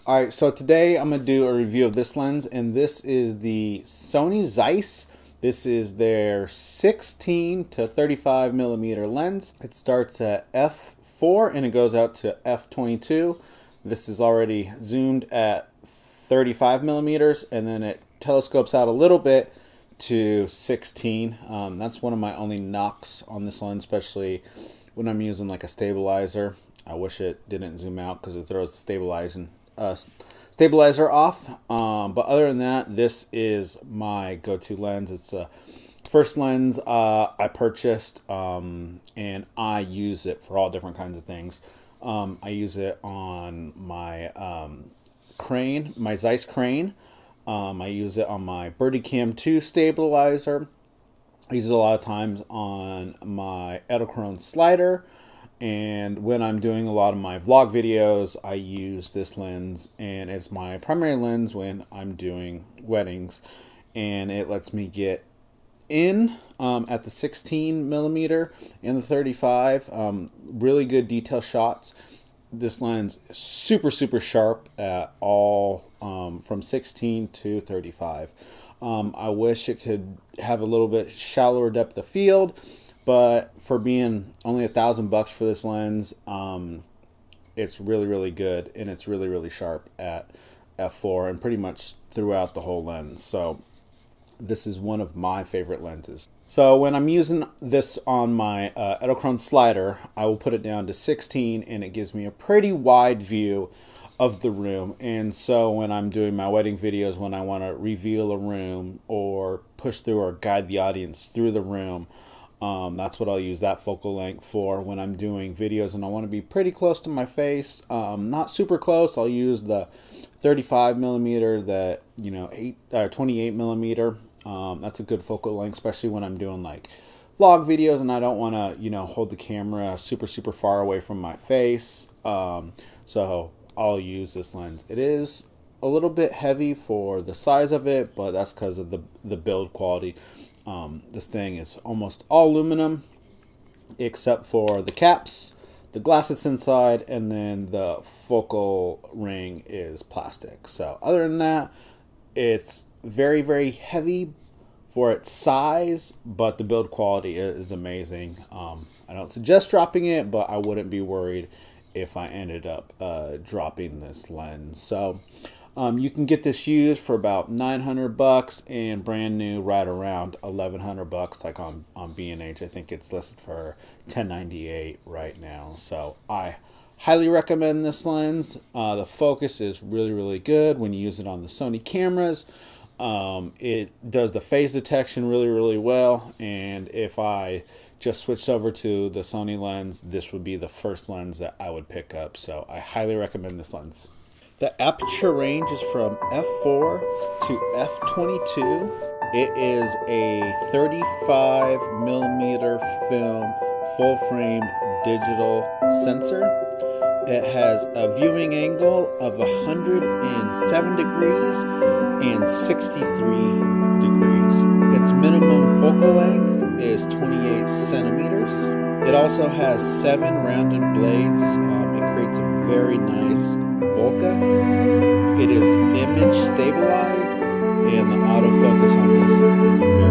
All right, so today I'm gonna do a review of this lens, and this is the Sony Zeiss. This is their 16 to 35 millimeter lens. It starts at f4 and it goes out to f22. This is already zoomed at 35 millimeters, and then it telescopes out a little bit to 16. That's one of my only knocks on this lens, especially when I'm using like a stabilizer. I wish it didn't zoom out because it throws the stabilizer off. But other than that, this is my go-to lens. It's a first lens I purchased, and I use it for all different kinds of things. I use it on my crane, my Zeiss crane. I use it on my Birdie Cam 2 stabilizer. I use it a lot of times on my Autofocus slider. And when I'm doing a lot of my vlog videos, I use this lens, and it's my primary lens when I'm doing weddings. And it lets me get in at the 16 millimeter and the 35. Really good detail shots. This lens is super sharp at all from 16 to 35. I wish it could have a little bit shallower depth of field, but for being only $1,000 for this lens, it's really good, and it's really sharp at f4 and pretty much throughout the whole lens. So this is one of my favorite lenses. So when I'm using this on my Autofocus slider, I will put it down to 16, and it gives me a pretty wide view of the room. And so when I'm doing my wedding videos, when I want to reveal a room or push through or guide the audience through the room, that's what I'll use that focal length for. When I'm doing videos and I want to be pretty close to my face, not super close, I'll use the 35 millimeter, that 28 millimeter. That's a good focal length, especially when I'm doing like vlog videos and I don't want to hold the camera super far away from my face. So I'll use this lens. It is a little bit heavy for the size of it, but that's because of the build quality. This thing is almost all aluminum except for the caps, the glass that's inside, and then the focal ring is plastic. So other than that, it's very heavy for its size, but the build quality is amazing. I don't suggest dropping it, but I wouldn't be worried if I ended up dropping this lens. So you can get this used for about $900 and brand new right around $1,100, like on B&H. I think it's listed for $1098 right now. So I highly recommend this lens. The focus is really good when you use it on the Sony cameras. It does the phase detection really well, and if I just switched over to the Sony lens, this would be the first lens that I would pick up. So I highly recommend this lens. The aperture range is from f4 to f22. It is a 35 millimeter film full frame digital sensor. It has a viewing angle of 107 degrees and 63 degrees. Its minimum focal length is 28 centimeters. It also has 7 rounded blades. It creates a very nice bokeh. It is image stabilized, and the autofocus on this is very